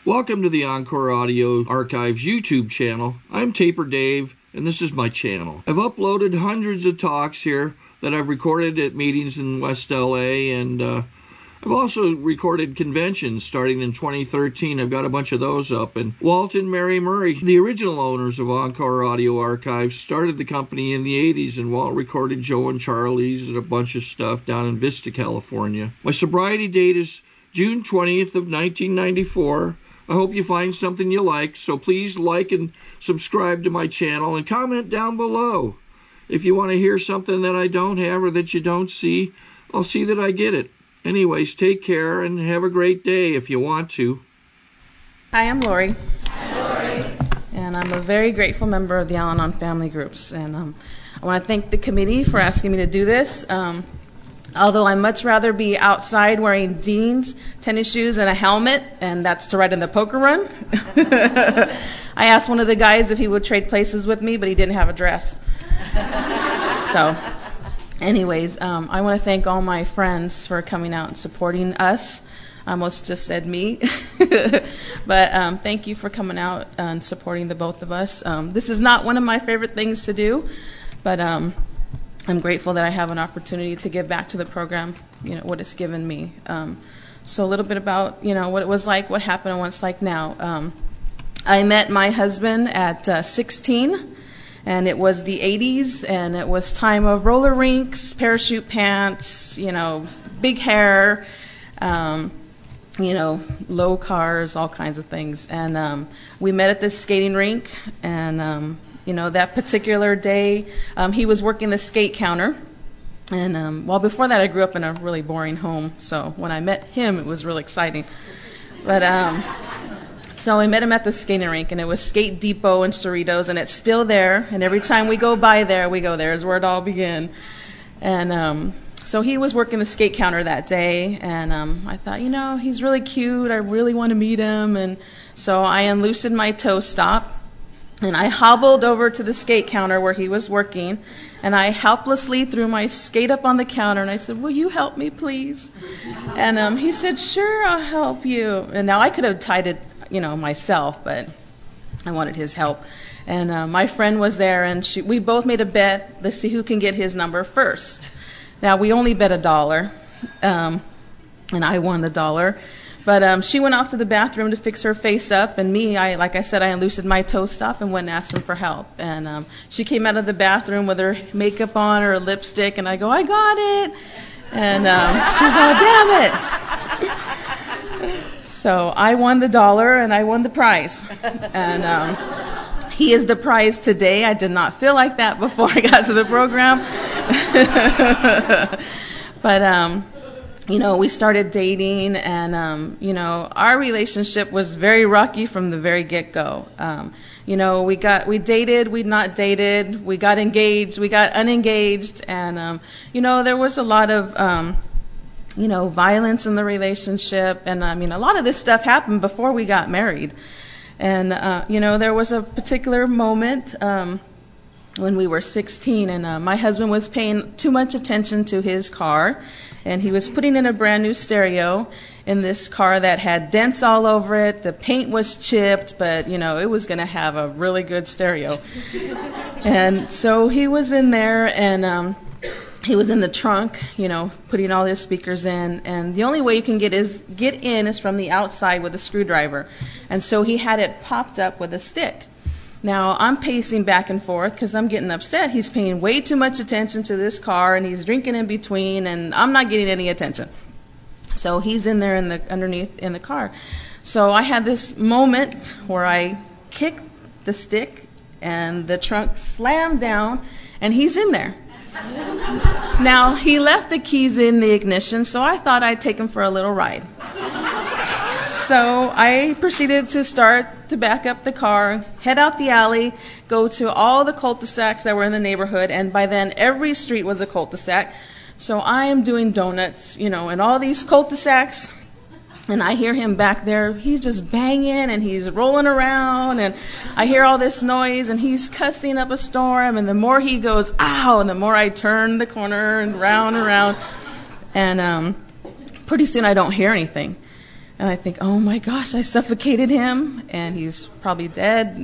Welcome to the Encore Audio Archives YouTube channel. I'm Taper Dave, and this is my channel. I've uploaded hundreds of talks here that I've recorded at meetings in West LA, and I've also recorded conventions starting in 2013. I've got a bunch of those up. And Walt and Mary Murray, the original owners of Encore Audio Archives, started the company in the 80s, and Walt recorded Joe and Charlie's and a bunch of stuff down in Vista, California. My sobriety date is June 20th of 1994. I hope you find something you like, so please like and subscribe to my channel and comment down below. If you want to hear something that I don't have or that you don't see, I'll see that I get it. Anyways, take care and have a great day if you want to. Hi, I'm Lori. Hi, Lori. And I'm a very grateful member of the Al-Anon family groups. And I want to thank the committee for asking me to do this. Although I'd much rather be outside wearing jeans, tennis shoes, and a helmet, and that's to ride in the poker run. I asked one of the guys if he would trade places with me, but he didn't have a dress. So, anyways, I want to thank all my friends for coming out and supporting us. I almost just said me. But thank you for coming out and supporting the both of us. This is not one of my favorite things to do, but I'm grateful that I have an opportunity to give back to the program, what it's given me. So a little bit about, what it was like, what happened, and what it's like now. I met my husband at 16, and it was the 80s, and it was time of roller rinks, parachute pants, big hair, low cars, all kinds of things. And we met at this skating rink, and that particular day, he was working the skate counter. And before that, I grew up in a really boring home. So when I met him, it was really exciting. But so I met him at the skating rink, and it was Skate Depot in Cerritos, and it's still there. And every time we go by there, we go, there's where it all began. And so he was working the skate counter that day, and I thought, he's really cute. I really want to meet him. And so I unloosened my toe stop. And I hobbled over to the skate counter where he was working, and I helplessly threw my skate up on the counter, and I said, will you help me, please? And he said, sure, I'll help you. And now I could have tied it, myself, but I wanted his help. And my friend was there, and we both made a bet to see who can get his number first. Now, we only bet $1, and I won the $1. But she went off to the bathroom to fix her face up, and me, like I said, I unloosened my toe stop and went and asked him for help. And she came out of the bathroom with her makeup on, her lipstick, and I go, I got it. And she's all, damn it. So I won the $1, and I won the prize. And he is the prize today. I did not feel like that before I got to the program. But we started dating, and, our relationship was very rocky from the very get-go. We dated, we not dated, we got engaged, we got unengaged, and, there was a lot of, violence in the relationship, and, a lot of this stuff happened before we got married. And, there was a particular moment, when we were 16, and my husband was paying too much attention to his car, and he was putting in a brand new stereo in this car that had dents all over it. The paint was chipped, but it was going to have a really good stereo. And so he was in there, and he was in the trunk, putting all his speakers in, and the only way you can get in is from the outside with a screwdriver. And so he had it popped up with a stick. Now, I'm pacing back and forth because I'm getting upset. He's paying way too much attention to this car, and he's drinking in between, and I'm not getting any attention. So he's in there underneath in the car. So I had this moment where I kicked the stick, and the trunk slammed down, and he's in there. Now, he left the keys in the ignition, so I thought I'd take him for a little ride. So I proceeded to back up the car, head out the alley, go to all the cul-de-sacs that were in the neighborhood, and by then every street was a cul-de-sac. So I am doing donuts, in all these cul-de-sacs, and I hear him back there. He's just banging, and he's rolling around, and I hear all this noise, and he's cussing up a storm, and the more he goes, ow, and the more I turn the corner and round, and pretty soon I don't hear anything. And I think, oh my gosh, I suffocated him, and he's probably dead,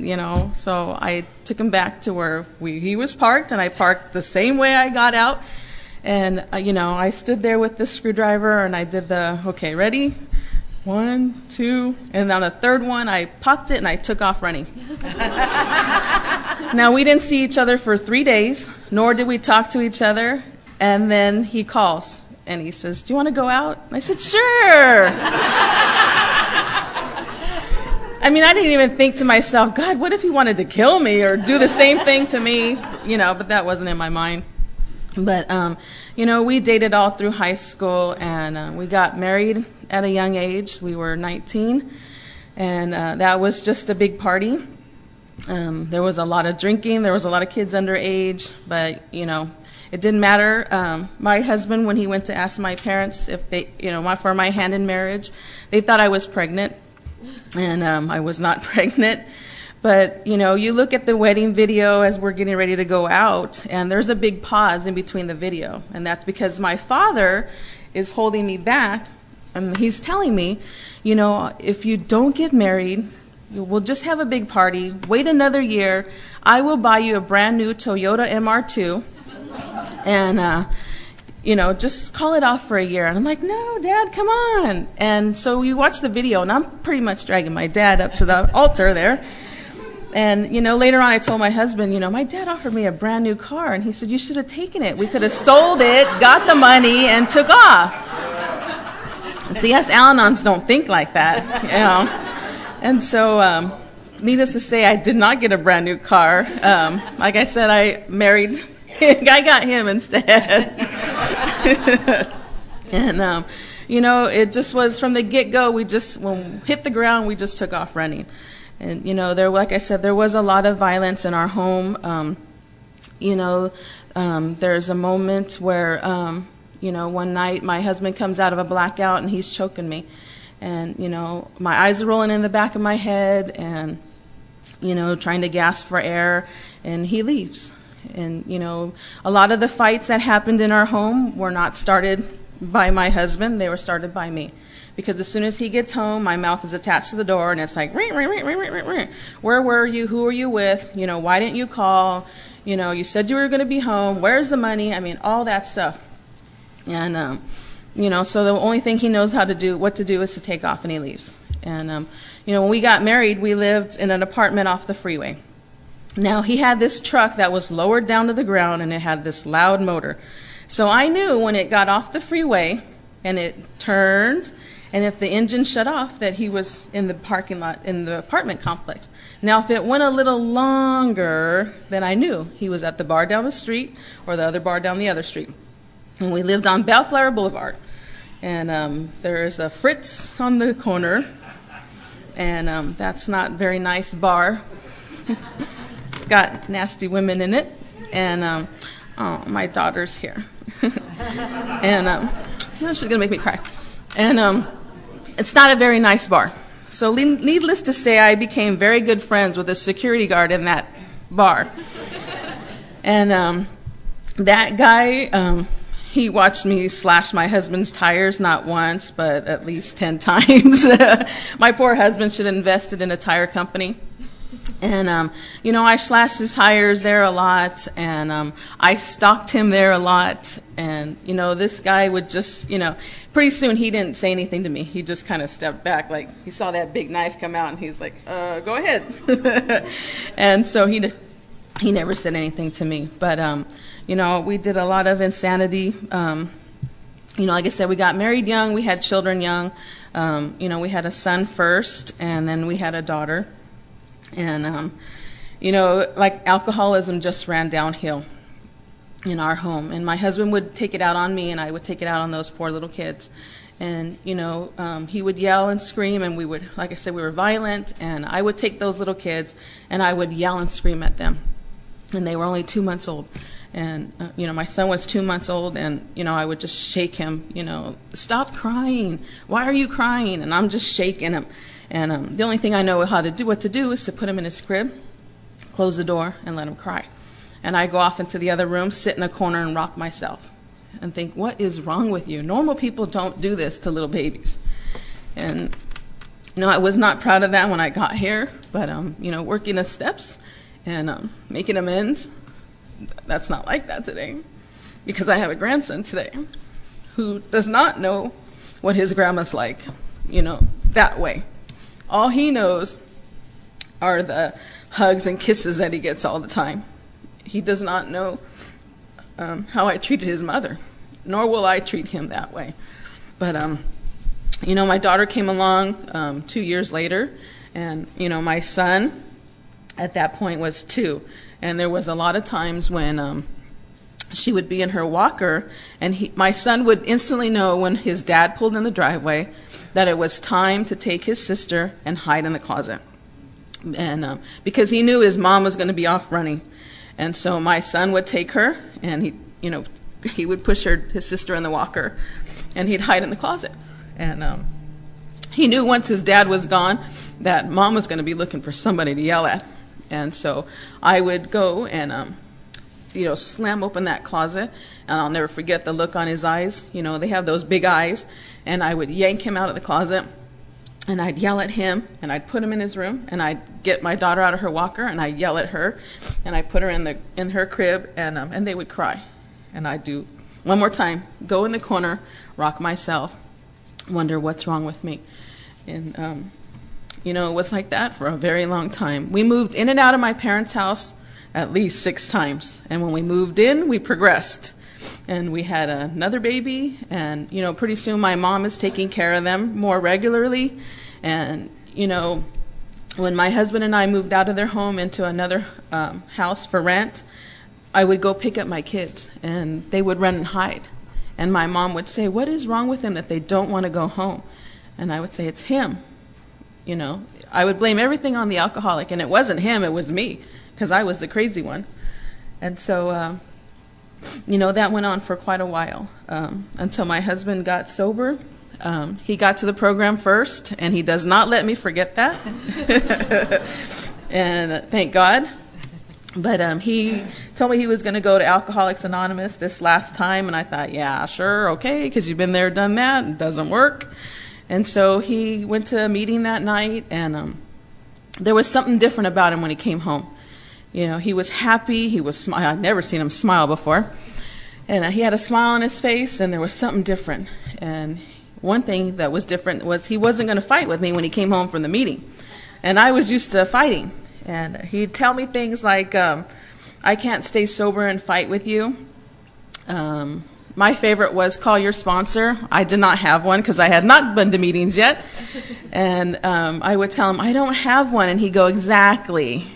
So I took him back to where he was parked, and I parked the same way I got out. And, I stood there with the screwdriver, and I did okay, ready? 1, 2, and on the third one, I popped it, and I took off running. Now, we didn't see each other for 3 days, nor did we talk to each other. And then he calls, and he says, do you want to go out? And I said, sure. I mean, I didn't even think to myself, God, what if he wanted to kill me or do the same thing to me? But that wasn't in my mind. But, we dated all through high school, and we got married at a young age. We were 19, and that was just a big party. There was a lot of drinking. There was a lot of kids underage, but, it didn't matter. My husband, when he went to ask my parents if they, for my hand in marriage, they thought I was pregnant, and I was not pregnant. But, you look at the wedding video as we're getting ready to go out, and there's a big pause in between the video. And that's because my father is holding me back, and he's telling me, if you don't get married, we'll just have a big party, wait another year, I will buy you a brand new Toyota MR2, and, just call it off for a year. And I'm like, no, Dad, come on. And so we watched the video, and I'm pretty much dragging my dad up to the altar there. And, later on I told my husband, my dad offered me a brand new car. And he said, you should have taken it. We could have sold it, got the money, and took off. And see, us Al-Anons don't think like that, And so, needless to say, I did not get a brand new car. Like I said, I married, I got him instead. And, it just was from the get-go, when we hit the ground, we just took off running. And, like I said, there was a lot of violence in our home. There's a moment where, one night my husband comes out of a blackout and he's choking me. And, my eyes are rolling in the back of my head and, trying to gasp for air, and he leaves. And, a lot of the fights that happened in our home were not started by my husband, they were started by me. Because as soon as he gets home, my mouth is attached to the door, and it's like, ring, ring, ring, ring, ring, ring, ring. Where were you? Who were you with? Why didn't you call? You said you were going to be home. Where's the money? I mean, all that stuff. And, so the only thing he knows what to do is to take off, and he leaves. And, when we got married, we lived in an apartment off the freeway. Now, he had this truck that was lowered down to the ground, and it had this loud motor. So I knew when it got off the freeway and it turned, and if the engine shut off, that he was in the parking lot in the apartment complex. Now, if it went a little longer, then I knew he was at the bar down the street or the other bar down the other street. And we lived on Bellflower Boulevard. And there's a Fritz on the corner, and that's not a very nice bar. It's got nasty women in it. And my daughter's here. And she's going to make me cry. And it's not a very nice bar. So needless to say, I became very good friends with a security guard in that bar. And that guy, he watched me slash my husband's tires not once, but at least 10 times. My poor husband should have invested in a tire company. And, I slashed his tires there a lot, and I stalked him there a lot. And, this guy would just, pretty soon he didn't say anything to me. He just kind of stepped back, like he saw that big knife come out, and he's like, go ahead. And so he never said anything to me. But, we did a lot of insanity. Like I said, we got married young. We had children young. We had a son first, and then we had a daughter. And, like alcoholism just ran downhill in our home. And my husband would take it out on me, and I would take it out on those poor little kids. And, he would yell and scream, and we would, like I said, we were violent. And I would take those little kids, and I would yell and scream at them. And they were only 2 months old. And, my son was 2 months old, and, I would just shake him, stop crying. Why are you crying? And I'm just shaking him. And the only thing I know what to do is to put him in his crib, close the door, and let him cry. And I go off into the other room, sit in a corner, and rock myself and think, what is wrong with you? Normal people don't do this to little babies. And, I was not proud of that when I got here, but, working the steps and making amends, that's not like that today, because I have a grandson today who does not know what his grandma's like, that way. All he knows are the hugs and kisses that he gets all the time. He does not know how I treated his mother, nor will I treat him that way. But, my daughter came along 2 years later, and, my son at that point was 2. And there was a lot of times when she would be in her walker, and my son would instantly know when his dad pulled in the driveway that it was time to take his sister and hide in the closet. And because he knew his mom was going to be off running. And so my son would take her, and he would push his sister in the walker, and he'd hide in the closet. And he knew once his dad was gone that mom was going to be looking for somebody to yell at. And so I would go and, slam open that closet, and I'll never forget the look on his eyes. They have those big eyes, and I would yank him out of the closet, and I'd yell at him, and I'd put him in his room, and I'd get my daughter out of her walker, and I'd yell at her, and I'd put her in her crib, and they would cry. And I'd do one more time, go in the corner, rock myself, wonder what's wrong with me. And, it was like that for a very long time. We moved in and out of my parents' house at least 6 times. And when we moved in, we progressed. And we had another baby. And, pretty soon my mom is taking care of them more regularly. And, when my husband and I moved out of their home into another house for rent, I would go pick up my kids, and they would run and hide. And my mom would say, "What is wrong with them that they don't want to go home?" And I would say, "It's him." I would blame everything on the alcoholic, and it wasn't him, it was me, because I was the crazy one. And so, that went on for quite a while, until my husband got sober. He got to the program first, and he does not let me forget that. And thank God. But he told me he was going to go to Alcoholics Anonymous this last time, and I thought, yeah, sure, okay, because you've been there, done that, it doesn't work. And so he went to a meeting that night, and there was something different about him when he came home. He was happy. He was I'd never seen him smile before. And he had a smile on his face, and there was something different. And one thing that was different was he wasn't going to fight with me when he came home from the meeting. And I was used to fighting. And he'd tell me things like, I can't stay sober and fight with you. My favorite was call your sponsor. I did not have one because I had not been to meetings yet. And I would tell him, I don't have one. And he'd go, exactly.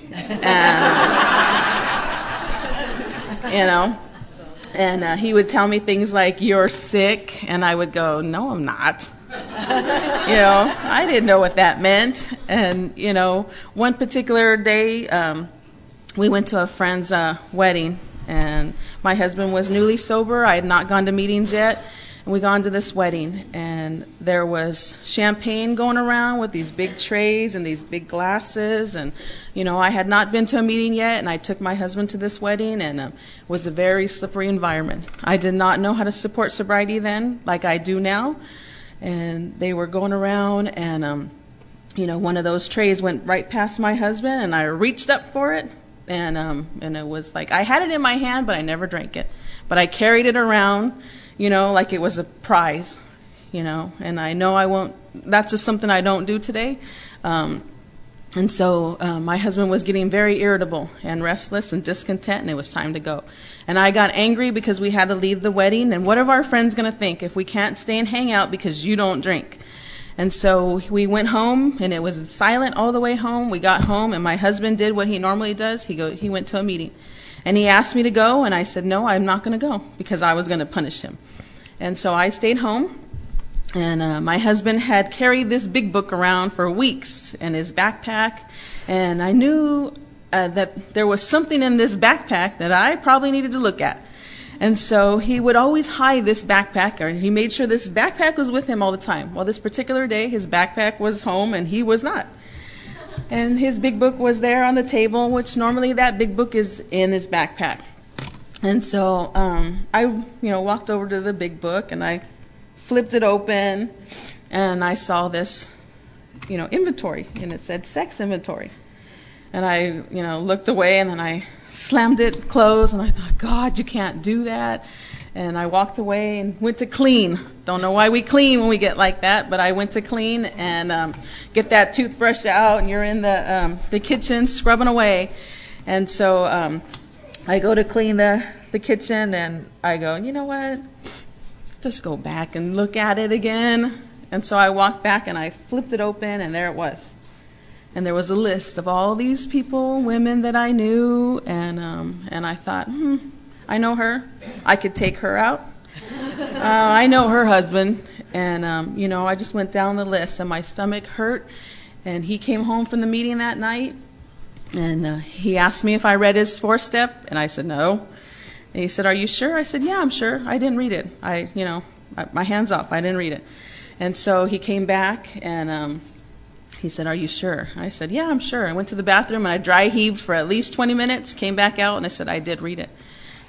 And he would tell me things like, you're sick. And I would go, no, I'm not. I didn't know what that meant. And, one particular day, we went to a friend's wedding. And my husband was newly sober. I had not gone to meetings yet. And we gone to this wedding. And there was champagne going around with these big trays and these big glasses. And, I had not been to a meeting yet. And I took my husband to this wedding. And it was a very slippery environment. I did not know how to support sobriety then like I do now. And they were going around. And, one of those trays went right past my husband. And I reached up for it. And it was like, I had it in my hand, but I never drank it. But I carried it around, like it was a prize, and I know I won't, that's just something I don't do today. And so my husband was getting very irritable and restless and discontent, and it was time to go. And I got angry because we had to leave the wedding, and what are our friends going to think if we can't stay and hang out because you don't drink? And so we went home, and it was silent all the way home. We got home, and my husband did what he normally does. He went to a meeting. And he asked me to go, and I said, no, I'm not going to go, because I was going to punish him. And so I stayed home, and my husband had carried this big book around for weeks in his backpack, and I knew that there was something in this backpack that I probably needed to look at. And so he would always hide this backpack, or he made sure this backpack was with him all the time. Well, this particular day, his backpack was home, and he was not. And his big book was there on the table, which normally that big book is in his backpack. And so I walked over to the big book, and I flipped it open, and I saw this inventory, and it said sex inventory. And I, looked away, and then I slammed it closed, and I thought, God, you can't do that. And I walked away and went to clean. Don't know why we clean when we get like that, but I went to clean and get that toothbrush out, and you're in the kitchen scrubbing away. And so I go to clean the kitchen, and I go, you know what? Just go back and look at it again. And so I walked back, and I flipped it open, and there it was. And there was a list of all these people, women that I knew, and I thought, I know her. I could take her out. I know her husband. And, I just went down the list, and my stomach hurt. And he came home from the meeting that night, and he asked me if I read his 4-step, and I said no. And he said, are you sure? I said, yeah, I'm sure. I didn't read it. My hands off. I didn't read it. And so he came back, and he said, are you sure? I said, yeah, I'm sure. I went to the bathroom, and I dry heaved for at least 20 minutes, came back out, and I said, I did read it.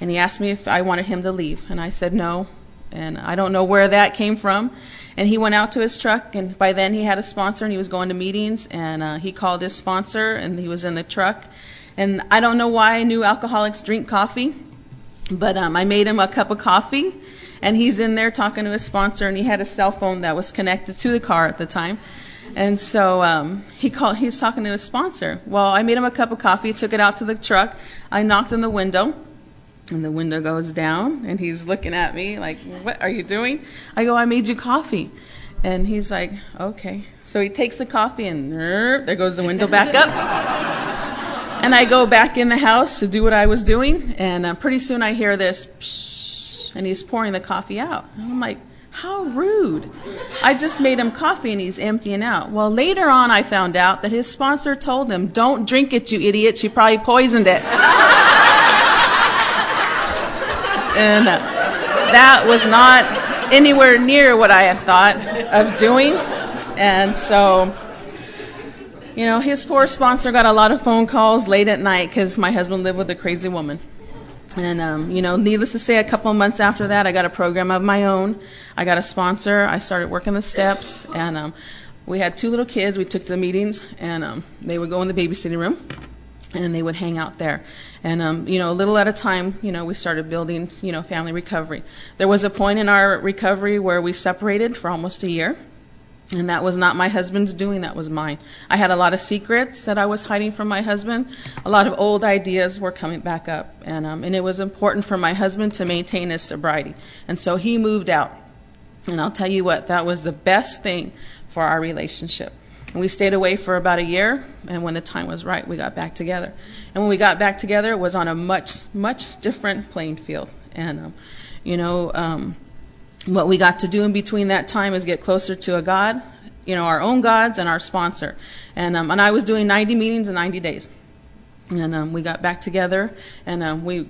And he asked me if I wanted him to leave, and I said no. And I don't know where that came from. And he went out to his truck, and by then he had a sponsor, and he was going to meetings, and he called his sponsor, and he was in the truck. And I don't know why I knew alcoholics drink coffee, but I made him a cup of coffee, and he's in there talking to his sponsor, and he had a cell phone that was connected to the car at the time. And so he's talking to his sponsor. Well, I made him a cup of coffee, took it out to the truck. I knocked on the window, and the window goes down, and he's looking at me like, what are you doing? I go, I made you coffee. And he's like, okay. So he takes the coffee, and there goes the window back up. And I go back in the house to do what I was doing, and pretty soon I hear this, psh, and he's pouring the coffee out. And I'm like, how rude. I just made him coffee, and he's emptying out. Well, later on I found out that his sponsor told him, don't drink it, you idiot. She probably poisoned it. And that was not anywhere near what I had thought of doing. And so, his poor sponsor got a lot of phone calls late at night because my husband lived with a crazy woman. And, needless to say, a couple of months after that, I got a program of my own. I got a sponsor. I started working the steps. And we had 2 little kids. We took to the meetings, and they would go in the babysitting room, and they would hang out there. And, a little at a time, we started building, family recovery. There was a point in our recovery where we separated for almost a year. And that was not my husband's doing, that was mine. I had a lot of secrets that I was hiding from my husband. A lot of old ideas were coming back up. And it was important for my husband to maintain his sobriety. And so he moved out. And I'll tell you what, that was the best thing for our relationship. And we stayed away for about a year, and when the time was right, we got back together. And when we got back together, it was on a much, much different playing field. And, what we got to do in between that time is get closer to a God, our own gods and our sponsor. And I was doing 90 meetings in 90 days. And we got back together, and we,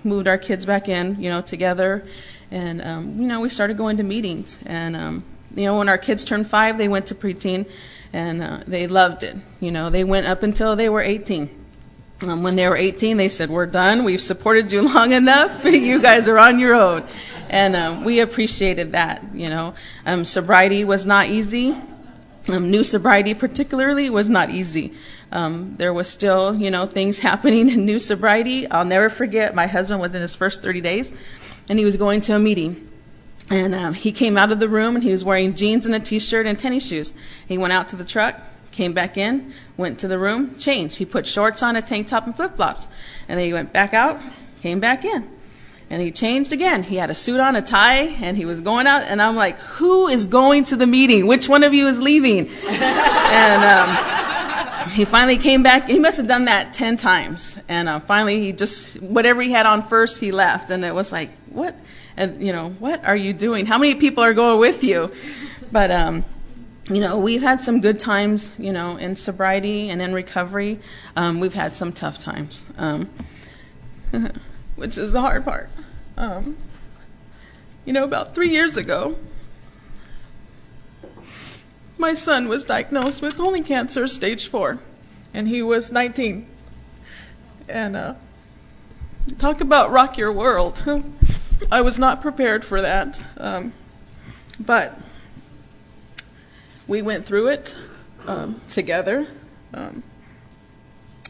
moved our kids back in, together. And, we started going to meetings. And, when our kids turned 5, they went to preteen, and they loved it. They went up until they were 18. When they were 18, they said, we're done. We've supported you long enough. You guys are on your own. And we appreciated that, Sobriety was not easy. New sobriety particularly was not easy. There was still, things happening in new sobriety. I'll never forget, my husband was in his first 30 days, and he was going to a meeting. And he came out of the room, and he was wearing jeans and a T-shirt and tennis shoes. He went out to the truck, came back in, went to the room, changed. He put shorts on, a tank top, and flip-flops. And then he went back out, came back in. And he changed again. He had a suit on, a tie, and he was going out. And I'm like, who is going to the meeting? Which one of you is leaving? And he finally came back. He must have done that 10 times. And finally, he just, whatever he had on first, he left. And it was like, what? And, what are you doing? How many people are going with you? But, we've had some good times, in sobriety and in recovery. We've had some tough times, which is the hard part. About 3 years ago, my son was diagnosed with colon cancer, stage 4, and he was 19. And talk about rock your world. I was not prepared for that, but we went through it. together.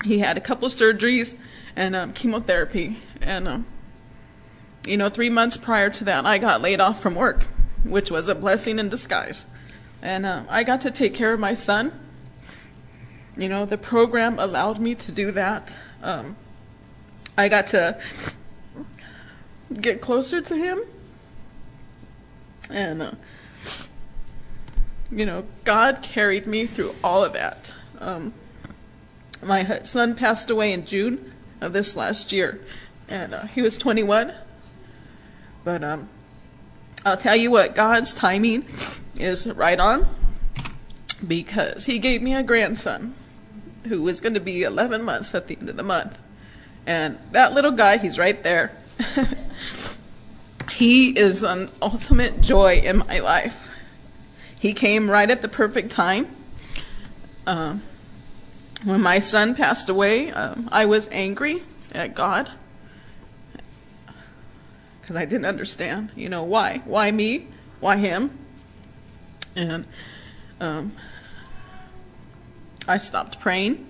He had a couple of surgeries and chemotherapy. And, 3 months prior to that, I got laid off from work, which was a blessing in disguise. And I got to take care of my son. The program allowed me to do that. I got to get closer to him. And, God carried me through all of that. My son passed away in June of this last year, and he was 21. But I'll tell you what, God's timing is right on, because he gave me a grandson who was going to be 11 months at the end of the month. And that little guy, he's right there. He is an ultimate joy in my life. He came right at the perfect time. When my son passed away, I was angry at God, because I didn't understand, why? Why me? Why him? And I stopped praying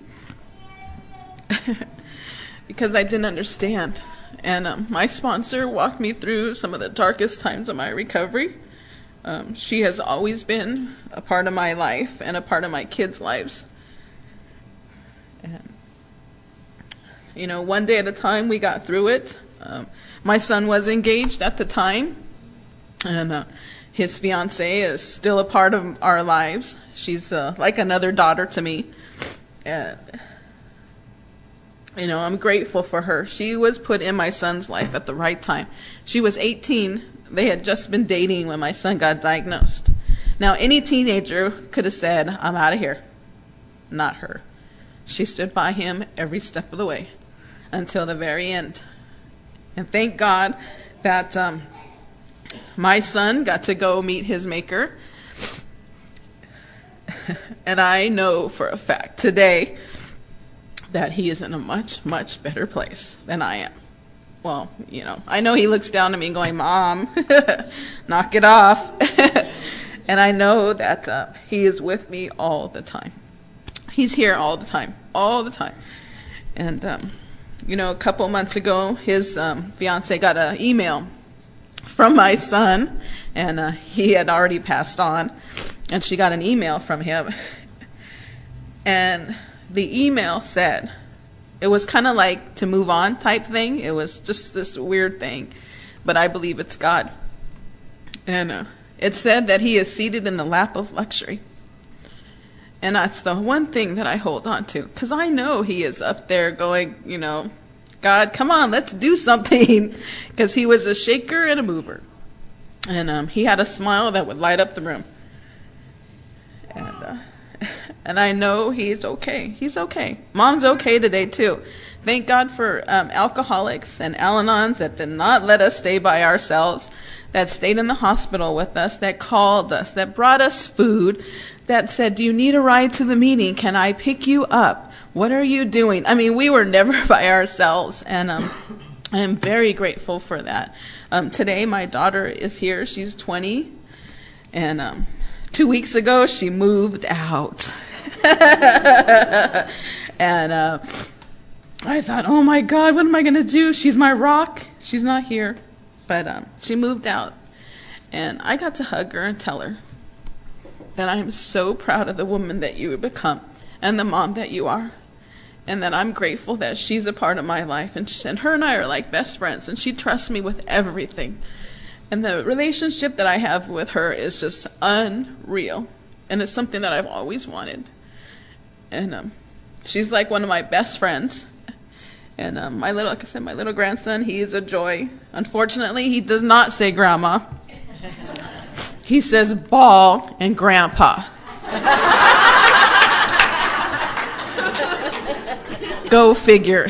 because I didn't understand. And my sponsor walked me through some of the darkest times of my recovery. She has always been a part of my life and a part of my kids' lives. And, one day at a time, we got through it. My son was engaged at the time, and his fiancée is still a part of our lives. She's like another daughter to me. And, I'm grateful for her. She was put in my son's life at the right time. She was 18. They had just been dating when my son got diagnosed. Now, any teenager could have said, I'm out of here. Not her. She stood by him every step of the way until the very end. And thank God that my son got to go meet his maker. And I know for a fact today that he is in a much, much better place than I am. Well, I know he looks down at me going, Mom, knock it off. And I know that he is with me all the time. He's here all the time. And, a couple months ago, his fiancée got an email from my son, and he had already passed on, and she got an email from him. And the email said, it was kind of like to move on type thing. It was just this weird thing, but I believe it's God. And it said that he is seated in the lap of luxury. And that's the one thing that I hold on to, because I know he is up there going, God, come on, let's do something, because he was a shaker and a mover. And he had a smile that would light up the room. And I know he's okay. He's okay. Mom's okay today, too. Thank God for alcoholics and Al-Anons that did not let us stay by ourselves, that stayed in the hospital with us, that called us, that brought us food, that said, do you need a ride to the meeting? Can I pick you up? What are you doing? I mean, we were never by ourselves, and I am very grateful for that. Today, my daughter is here. She's 20, and 2 weeks ago, she moved out. And I thought, oh my God, what am I going to do? She's my rock. She's not here. But she moved out. And I got to hug her and tell her that I am so proud of the woman that you have become and the mom that you are. And that I'm grateful that she's a part of my life. And her and I are like best friends. And she trusts me with everything. And the relationship that I have with her is just unreal. And it's something that I've always wanted. And she's like one of my best friends. And like I said, my little grandson, he is a joy. Unfortunately, he does not say grandma. He says ball and grandpa. Go figure.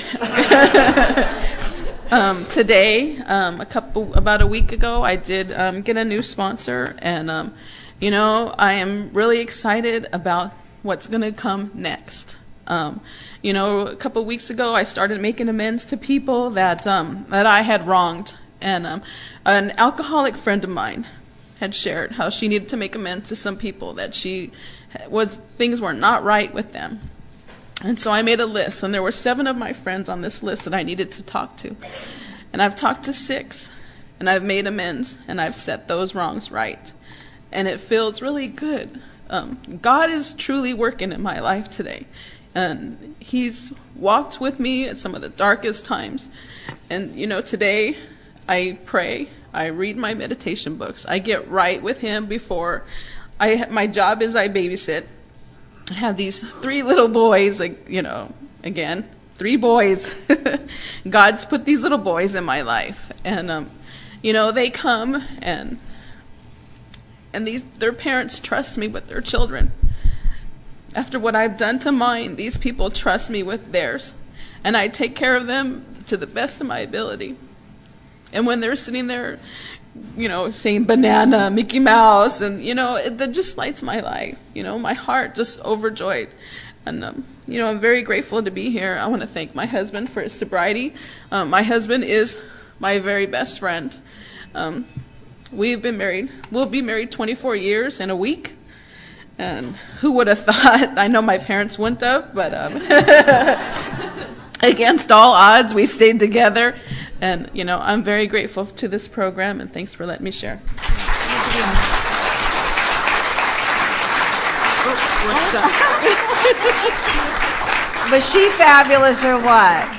Today, about a week ago, I did get a new sponsor, and I am really excited about what's going to come next. A couple weeks ago, I started making amends to people that I had wronged, and an alcoholic friend of mine had shared how she needed to make amends to some people, that things were not right with them. And so I made a list, and there were 7 of my friends on this list that I needed to talk to. And I've talked to 6, and I've made amends, and I've set those wrongs right. And it feels really good. God is truly working in my life today. And he's walked with me at some of the darkest times. And, today I pray, I read my meditation books, I get right with him before my job is I babysit. I have these 3 little boys, again, 3 boys. God's put these little boys in my life. And, they come and their parents trust me with their children. After what I've done to mine, these people trust me with theirs. And I take care of them to the best of my ability. And when they're sitting there, saying banana, Mickey Mouse, and, that just lights my life. My heart just overjoyed. And, I'm very grateful to be here. I want to thank my husband for his sobriety. My husband is my very best friend. We've been married. We'll be married 24 years in a week. And who would have thought? I know my parents wouldn't have, but against all odds, we stayed together. And, I'm very grateful to this program, and thanks for letting me share. Was she fabulous or what?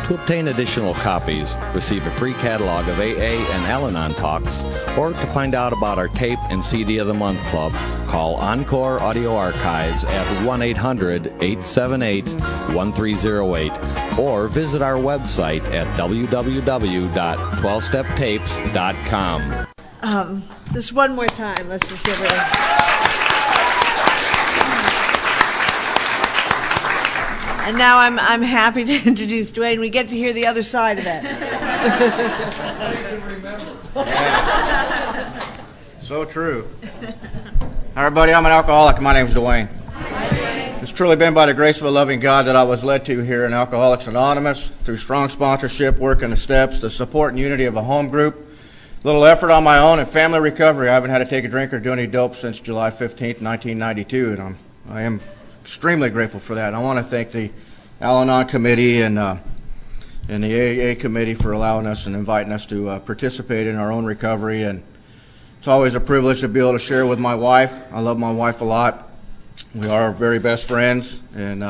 To obtain additional copies, receive a free catalog of AA and Al-Anon talks, or to find out about our tape and CD of the Month Club, call Encore Audio Archives at 1-800-878-1308, or visit our website at www.12steptapes.com. Just one more time. Let's just give her a... And now I'm happy to introduce Duane. We get to hear the other side of it. So true. Hi, everybody. I'm an alcoholic. My name's Duane. It's truly been by the grace of a loving God that I was led to here in Alcoholics Anonymous through strong sponsorship, working the steps, the support and unity of a home group, little effort on my own, and family recovery. I haven't had to take a drink or do any dope since July 15th, 1992, and I am extremely grateful for that. I want to thank the Al-Anon committee and the AA committee for allowing us and inviting us to participate in our own recovery. And it's always a privilege to be able to share with my wife. I love my wife a lot. We are very best friends, and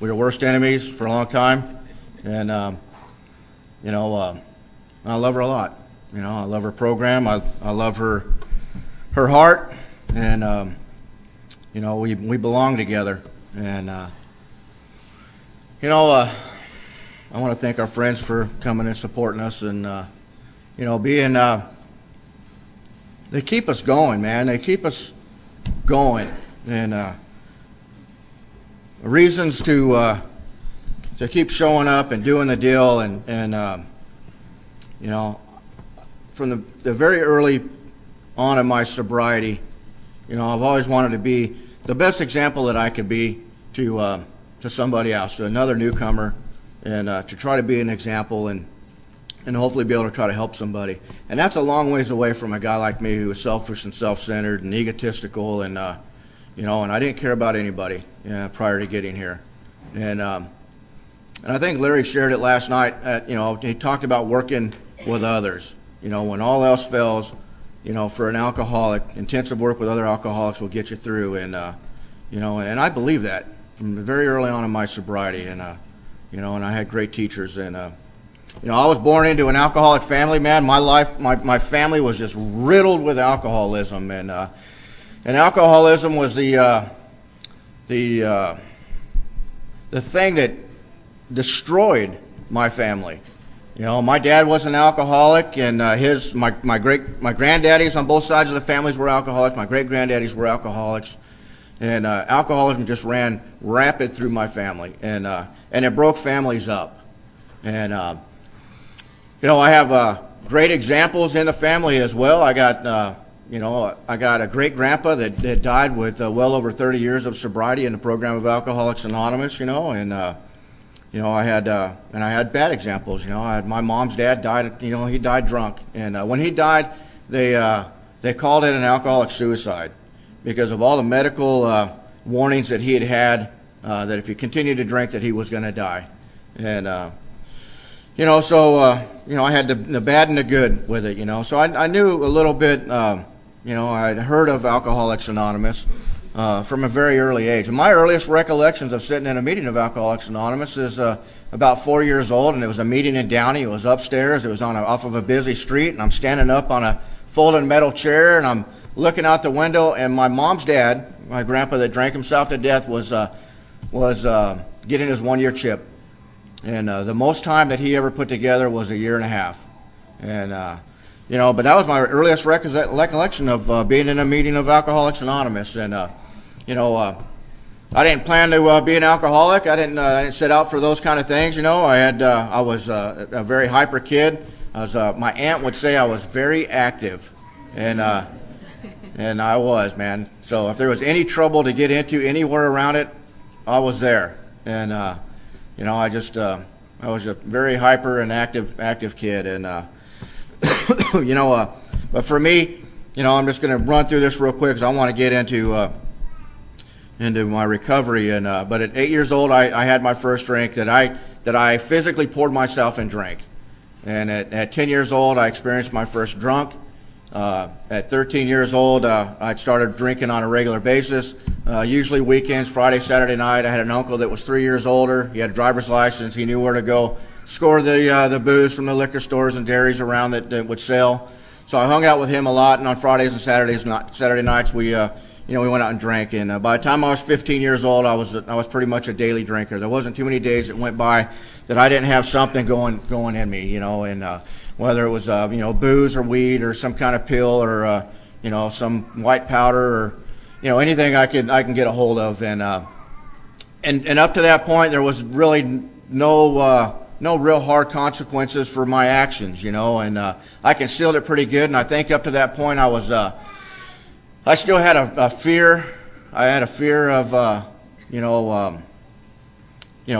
we were worst enemies for a long time. And I love her a lot. I love her program. I love her heart, and we belong together. And I want to thank our friends for coming and supporting us, and being they keep us going, man. They keep us going, and reasons to keep showing up and doing the deal, and from the very early on in my sobriety, I've always wanted to be the best example that I could be to somebody else, to another newcomer, and to try to be an example and hopefully be able to try to help somebody. And that's a long ways away from a guy like me who is selfish and self-centered and egotistical, and and I didn't care about anybody prior to getting here. And I think Larry shared it last night. He talked about working with others. When all else fails, for an alcoholic, intensive work with other alcoholics will get you through. And and I believe that from very early on in my sobriety. And and I had great teachers. And I was born into an alcoholic family, man. My family was just riddled with alcoholism, and alcoholism was the thing that destroyed my family. My dad was an alcoholic, and my granddaddies on both sides of the families were alcoholics. My great granddaddies were alcoholics, and alcoholism just ran rapid through my family, and it broke families up. And I have great examples in the family as well. I got I got a great grandpa that died with well over 30 years of sobriety in the program of Alcoholics Anonymous. And I had bad examples. I had my mom's dad died. He died drunk, and when he died, they called it an alcoholic suicide because of all the medical warnings that he had had, that if he continued to drink that he was going to die. And, I had the bad and the good with it, So I knew a little bit, I'd heard of Alcoholics Anonymous from a very early age. And my earliest recollections of sitting in a meeting of Alcoholics Anonymous is about 4 years old, and it was a meeting in Downey. It was upstairs. It was off of a busy street, and I'm standing up on a folding metal chair, and I'm looking out the window, and my mom's dad, my grandpa that drank himself to death, was getting his 1-year chip. And the most time that he ever put together was 1.5 years. And, but that was my earliest recollection of being in a meeting of Alcoholics Anonymous. And, I didn't plan to be an alcoholic. I didn't set out for those kind of things, I was a very hyper kid. My aunt would say I was very active. And I was, man. So if there was any trouble to get into anywhere around it, I was there. And, I was a very hyper and active kid. And, but for me, I'm just going to run through this real quick because I want to get into my recovery. And, but at 8 years old, I had my first drink that I physically poured myself and drank. And at 10 years old, I experienced my first drunk. At 13 years old, I started drinking on a regular basis, usually weekends, Friday, Saturday night. I had an uncle that was 3 years older. He had a driver's license. He knew where to go score the booze from the liquor stores and dairies around that would sell. So I hung out with him a lot, and on Fridays and Saturday nights, we went out and drank. And by the time I was 15 years old, I was pretty much a daily drinker. There wasn't too many days that went by that I didn't have something going in me, and whether it was booze or weed or some kind of pill or some white powder or anything I can get a hold of. And up to that point, there was really no real hard consequences for my actions, and I concealed it pretty good. And I think up to that point, I still had a fear. I had a fear of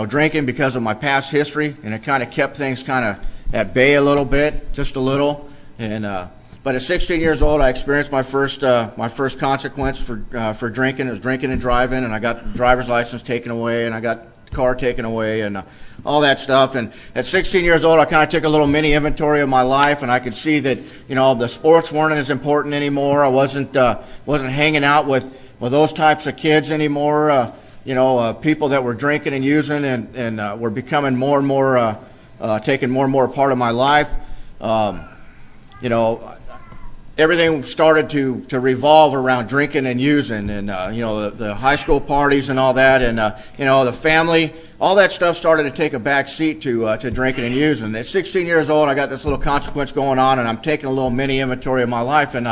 drinking because of my past history, and it kind of kept things kind of at bay a little bit, just a little. And but at 16 years old, I experienced my first consequence for drinking. It was drinking and driving, and I got the driver's license taken away, and I got the car taken away, and all that stuff. And at 16 years old, I kind of took a little mini inventory of my life, and I could see that the sports weren't as important anymore. I wasn't hanging out with those types of kids anymore. People that were drinking and using and were becoming more and more taking more and more part of my life. Everything started to revolve around drinking and using, and the high school parties and all that, and the family, all that stuff started to take a back seat to drinking and using. At 16 years old, I got this little consequence going on, and I'm taking a little mini inventory of my life. And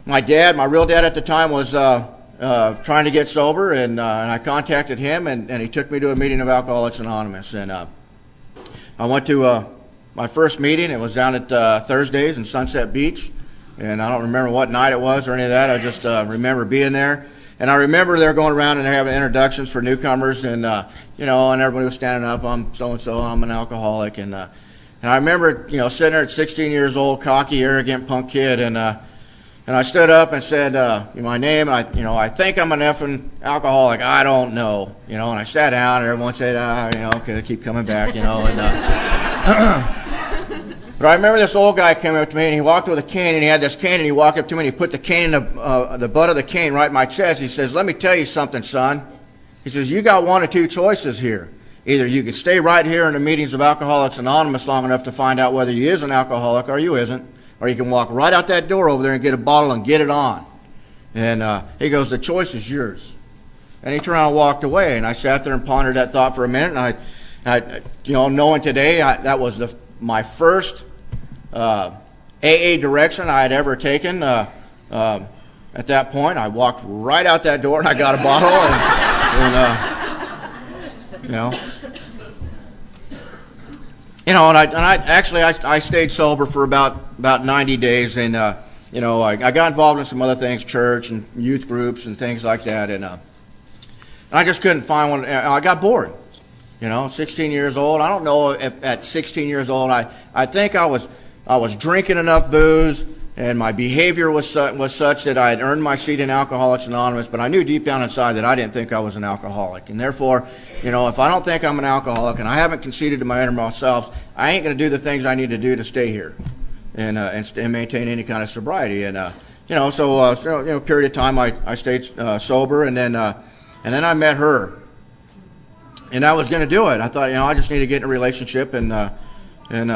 my real dad at the time, was trying to get sober, and I contacted him, and he took me to a meeting of Alcoholics Anonymous. And I went to my first meeting. It was down at Thursdays in Sunset Beach. And I don't remember what night it was or any of that. I just remember being there. And I remember they were going around and having introductions for newcomers. And, and everybody was standing up. I'm so-and-so. I'm an alcoholic. And I remember, sitting there at 16 years old, cocky, arrogant punk kid. And I stood up and said, my name. I think I'm an effing alcoholic. I don't know. And I sat down, and everyone said, okay, keep coming back, and But I remember this old guy came up to me, and he walked with a cane, and he had this cane, and he walked up to me, and he put the cane in the butt of the cane right in my chest. He says, "Let me tell you something, son." He says, "You got one of two choices here. Either you could stay right here in the meetings of Alcoholics Anonymous long enough to find out whether you is an alcoholic or you isn't, or you can walk right out that door over there and get a bottle and get it on." And he goes, "The choice is yours." And he turned around and walked away, and I sat there and pondered that thought for a minute, and I knowing today that was my first AA direction I had ever taken. At that point, I walked right out that door, and I got a bottle, and I stayed sober for about 90 days, and I got involved in some other things, church and youth groups and things like that, and I just couldn't find one. I got bored. 16 years old. I don't know if at 16 years old I think I was drinking enough booze and my behavior was such that I had earned my seat in Alcoholics Anonymous, but I knew deep down inside that I didn't think I was an alcoholic. And therefore, if I don't think I'm an alcoholic and I haven't conceded to my innermost self, I ain't going to do the things I need to do to stay here and maintain any kind of sobriety. And, so period of time I stayed sober, and then I met her. And I was going to do it. I thought, I just need to get in a relationship and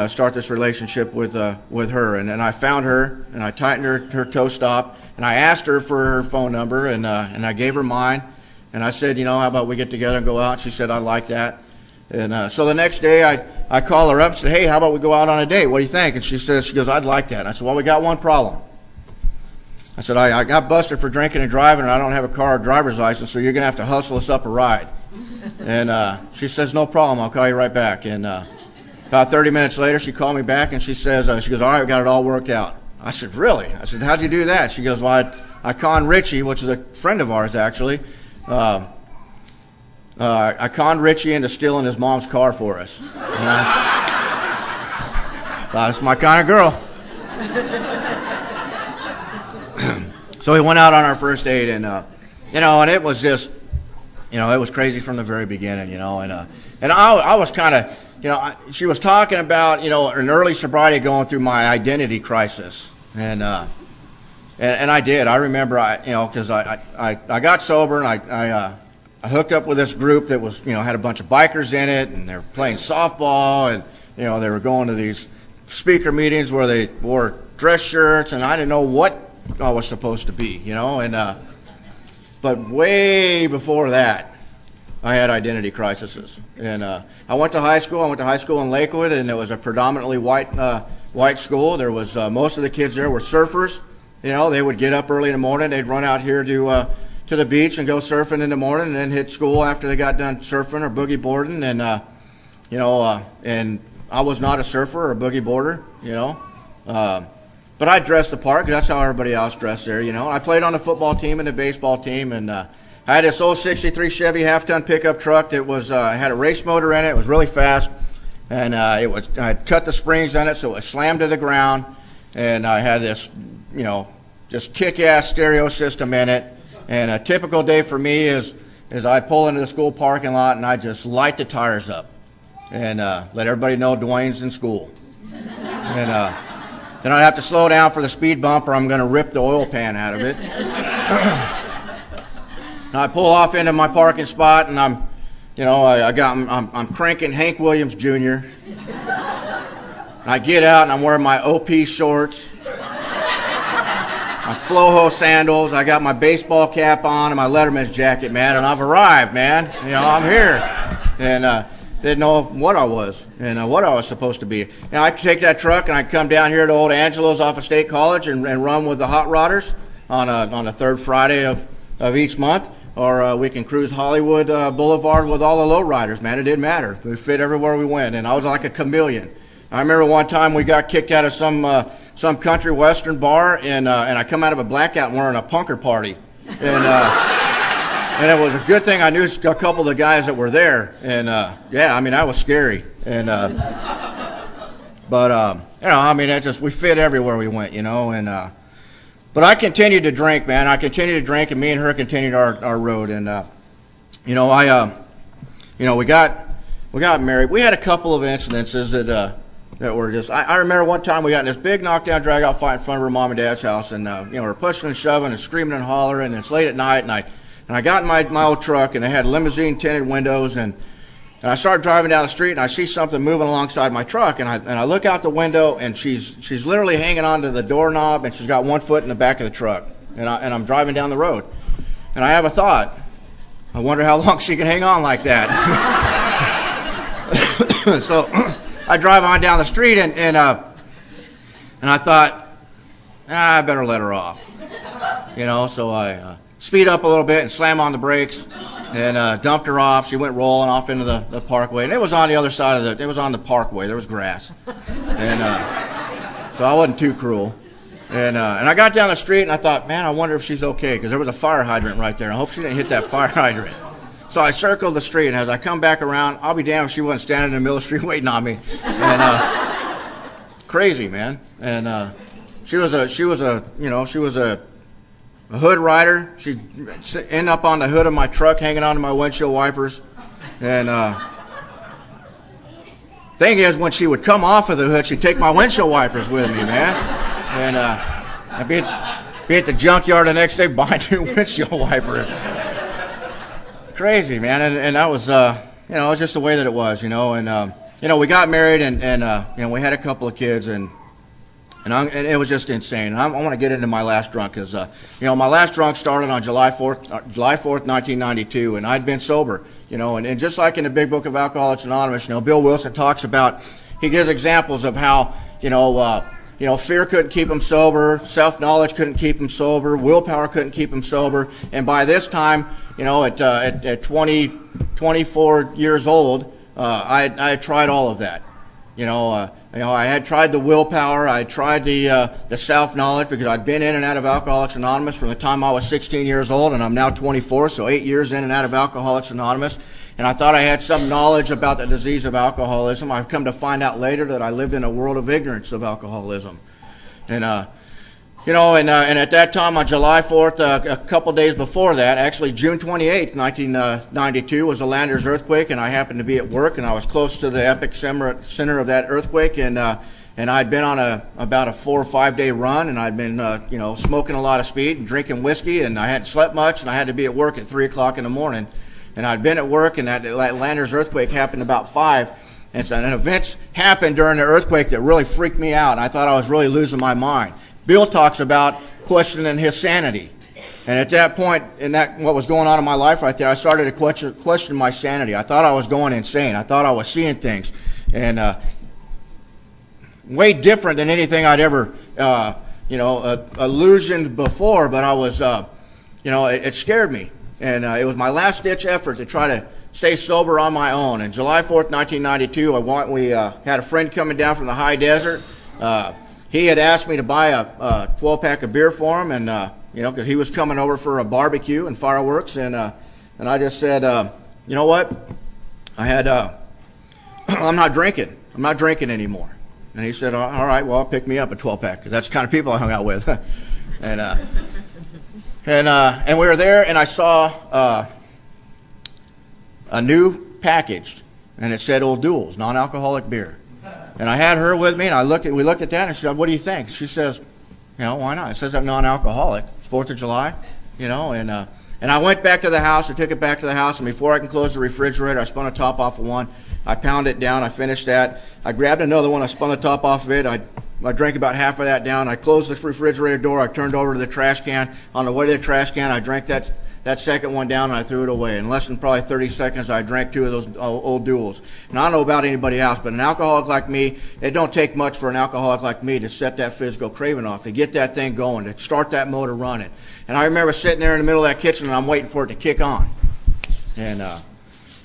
start this relationship with her. And then I found her, and I tightened her toe stop, and I asked her for her phone number, and I gave her mine. And I said, how about we get together and go out? And she said, I like that. And so the next day I called her up and said, hey, how about we go out on a date? What do you think? And she goes, I'd like that. And I said, well, we got one problem. I said, I got busted for drinking and driving, and I don't have a car or driver's license, so you're going to have to hustle us up a ride. And she says, no problem, I'll call you right back. And about 30 minutes later, she called me back, and she goes, all right, we got it all worked out. I said, really? I said, how'd you do that? She goes, well, I conned Richie, which is a friend of ours, actually. I conned Richie into stealing his mom's car for us. And I thought, it's my kind of girl. So we went out on our first date, and and it was just, it was crazy from the very beginning, and I was kind of, she was talking about, an early sobriety going through my identity crisis, and I did. I remember, because I got sober, and I hooked up with this group that was, had a bunch of bikers in it, and they were playing softball, and they were going to these speaker meetings where they wore dress shirts, and I didn't know what I was supposed to be, but way before that, I had identity crises. And I went to high school. I went to high school in Lakewood, and it was a predominantly white school. There was most of the kids there were surfers. They would get up early in the morning. They'd run out here to the beach and go surfing in the morning, and then hit school after they got done surfing or boogie boarding. And and I was not a surfer or a boogie boarder. But I dressed the part because that's how everybody else dressed there, I played on the football team and the baseball team, and I had this old 63 Chevy half-ton pickup truck that was had a race motor in it. It was really fast, and I cut the springs on it so it slammed to the ground, and I had this, just kick-ass stereo system in it. And a typical day for me is I'd pull into the school parking lot and I'd just light the tires up and let everybody know Duane's in school. And then I'd have to slow down for the speed bump or I'm going to rip the oil pan out of it. I pull off into my parking spot and I'm cranking Hank Williams Jr. I get out and I'm wearing my OP shorts, my Flojo sandals. I got my baseball cap on and my Letterman's jacket, man, and I've arrived, man. I'm here. And didn't know what I was and what I was supposed to be. I could take that truck and I'd come down here to Old Angelo's off of State College and run with the Hot Rodders on the third Friday of each month. Or we can cruise Hollywood Boulevard with all the lowriders, man. It didn't matter. We fit everywhere we went, and I was like a chameleon. I remember one time we got kicked out of some country western bar, and I come out of a blackout and we're in a punker party. And it was a good thing I knew a couple of the guys that were there. And, that was scary. And, we fit everywhere we went, but I continued to drink, man. I continued to drink, and me and her continued our road. And, we got married. We had a couple of incidences that were just, I remember one time we got in this big knockdown, drag-out fight in front of her mom and dad's house. And, we're pushing and shoving and screaming and hollering, and it's late at night, and I got in my old truck, and it had limousine tinted windows, and I started driving down the street, and I see something moving alongside my truck, and I look out the window, and she's literally hanging onto the doorknob, and she's got one foot in the back of the truck, and I'm driving down the road, and I have a thought. I wonder how long she can hang on like that. So I drive on down the street, and I thought, I better let her off, So I speed up a little bit and slam on the brakes and dumped her off. She went rolling off into the parkway, and it was on the other side of it was on the parkway. There was grass, and so I wasn't too cruel. And I got down the street and I thought, man, I wonder if she's okay, because there was a fire hydrant right there. I hope she didn't hit that fire hydrant. So I circled the street, and as I come back around, I'll be damned if she wasn't standing in the middle of the street waiting on me. And crazy, man. And she was a hood rider. She'd end up on the hood of my truck, hanging onto my windshield wipers. And thing is, when she would come off of the hood, she'd take my windshield wipers with me, man. And I'd be at the junkyard the next day buying new windshield wipers. Crazy, man. And that was, it was just the way that it was, And we got married, and we had a couple of kids, and it was just insane. And I want to get into my last drunk, because my last drunk started on July 4th, 1992, and I'd been sober, and just like in the Big Book of Alcoholics Anonymous, Bill Wilson talks about, he gives examples of how, fear couldn't keep him sober, self-knowledge couldn't keep him sober, willpower couldn't keep him sober, and by this time, at 24 years old, I had tried all of that. I had tried the willpower. I had tried the self-knowledge, because I'd been in and out of Alcoholics Anonymous from the time I was 16 years old, and I'm now 24, so 8 years in and out of Alcoholics Anonymous. And I thought I had some knowledge about the disease of alcoholism. I've come to find out later that I lived in a world of ignorance of alcoholism. And at that time, on July 4th, a couple days before that, actually June 28th, 1992, was a Landers earthquake, and I happened to be at work, and I was close to the epicenter of that earthquake, and I'd been on about a 4 or 5 day run, and I'd been, smoking a lot of speed and drinking whiskey, and I hadn't slept much, and I had to be at work at 3 o'clock in the morning, and I'd been at work, and that Landers earthquake happened about 5. And events happened during the earthquake that really freaked me out, and I thought I was really losing my mind. Bill talks about questioning his sanity. And at that point, what was going on in my life right there, I started to question my sanity. I thought I was going insane. I thought I was seeing things. And way different than anything I'd ever, illusioned before, but I was, it scared me. And it was my last-ditch effort to try to stay sober on my own. And July 4th, 1992, we had a friend coming down from the high desert. He had asked me to buy a 12-pack of beer for him, and because he was coming over for a barbecue and fireworks, and I just said, you know what? I'm not drinking. I'm not drinking anymore. And he said, all right, well, pick me up a 12-pack, because that's the kind of people I hung out with. And we were there, and I saw a new package, and it said Old Duels, non-alcoholic beer. And I had her with me, and we looked at that, and she said, what do you think? She says, why not? It says I'm non-alcoholic. It's 4th of July, and I went back to the house. I took it back to the house, and before I can close the refrigerator, I spun the top off of one. I pounded it down. I finished that. I grabbed another one. I spun the top off of it. I drank about half of that down. I closed the refrigerator door. I turned over to the trash can. On the way to the trash can, I drank that second one down, and I threw it away. In less than probably 30 seconds, I drank 2 of those Old Duels. And I don't know about anybody else, but an alcoholic like me, it don't take much for an alcoholic like me to set that physical craving off, to get that thing going, to start that motor running. And I remember sitting there in the middle of that kitchen, and I'm waiting for it to kick on. And,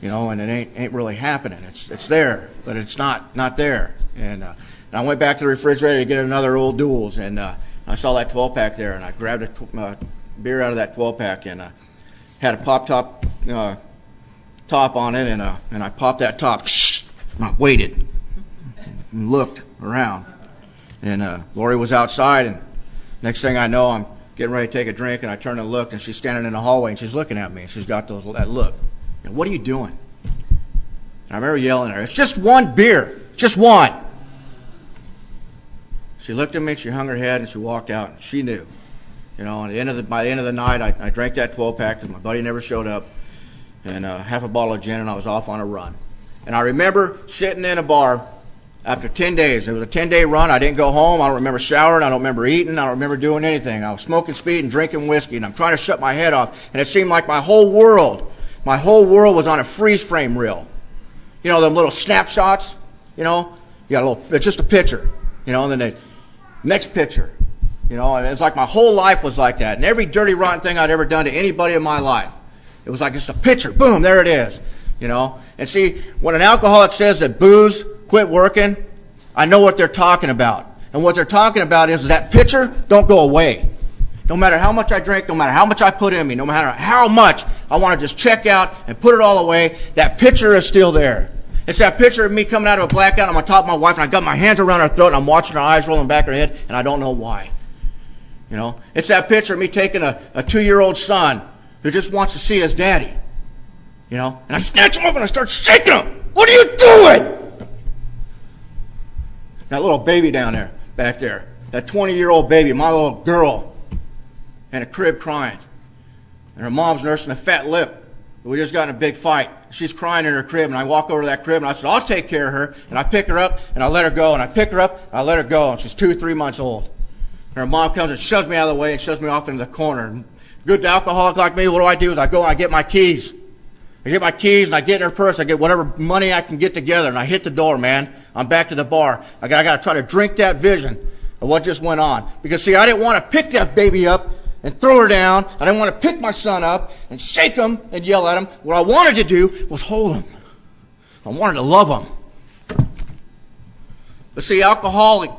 and it ain't really happening. It's there, but it's not there. And I went back to the refrigerator to get another Old Duels, and I saw that 12-pack there, and I grabbed a beer out of that 12-pack, and had a pop top on it, and I popped that top, and I waited and looked around, and Lori was outside, and next thing I know, I'm getting ready to take a drink, and I turn and look, and she's standing in the hallway, and she's looking at me, and she's got that look. What are you doing? And I remember yelling at her, it's just one beer, just one. She looked at me, she hung her head, and she walked out, and she knew. By the end of the night, I drank that 12-pack because my buddy never showed up, and half a bottle of gin, and I was off on a run. And I remember sitting in a bar after 10 days. It was a 10-day run. I didn't go home. I don't remember showering. I don't remember eating. I don't remember doing anything. I was smoking speed and drinking whiskey, and I'm trying to shut my head off. And it seemed like my whole world was on a freeze frame reel. Them little snapshots, it's just a picture, and then the next picture. And it's like my whole life was like that. And every dirty, rotten thing I'd ever done to anybody in my life, it was like just a picture. Boom, there it is. And see, when an alcoholic says that booze quit working, I know what they're talking about. And what they're talking about is that picture don't go away. No matter how much I drink, no matter how much I put in me, no matter how much I want to just check out and put it all away, that picture is still there. It's that picture of me coming out of a blackout. I'm on top of my wife, and I got my hands around her throat, and I'm watching her eyes rolling back her head, and I don't know why. You know, it's that picture of me taking a 2-year-old son who just wants to see his daddy. You know, and I snatch him up and I start shaking him. What are you doing? That little baby down there, back there, that 20-year-old baby, my little girl, in a crib crying. And her mom's nursing a fat lip. We just got in a big fight. She's crying in her crib, and I walk over to that crib, and I said, I'll take care of her. And I pick her up, and I let her go, and I pick her up, and I let her go, and she's 2 or 3 months old. And her mom comes and shoves me out of the way and shoves me off into the corner. And good alcoholic like me, what do? Is I go and I get my keys. I get my keys, and I get in her purse. I get whatever money I can get together, and I hit the door, man. I'm back to the bar. I got to try to drink that vision of what just went on. Because, see, I didn't want to pick that baby up and throw her down. I didn't want to pick my son up and shake him and yell at him. What I wanted to do was hold him. I wanted to love him. But see, alcoholic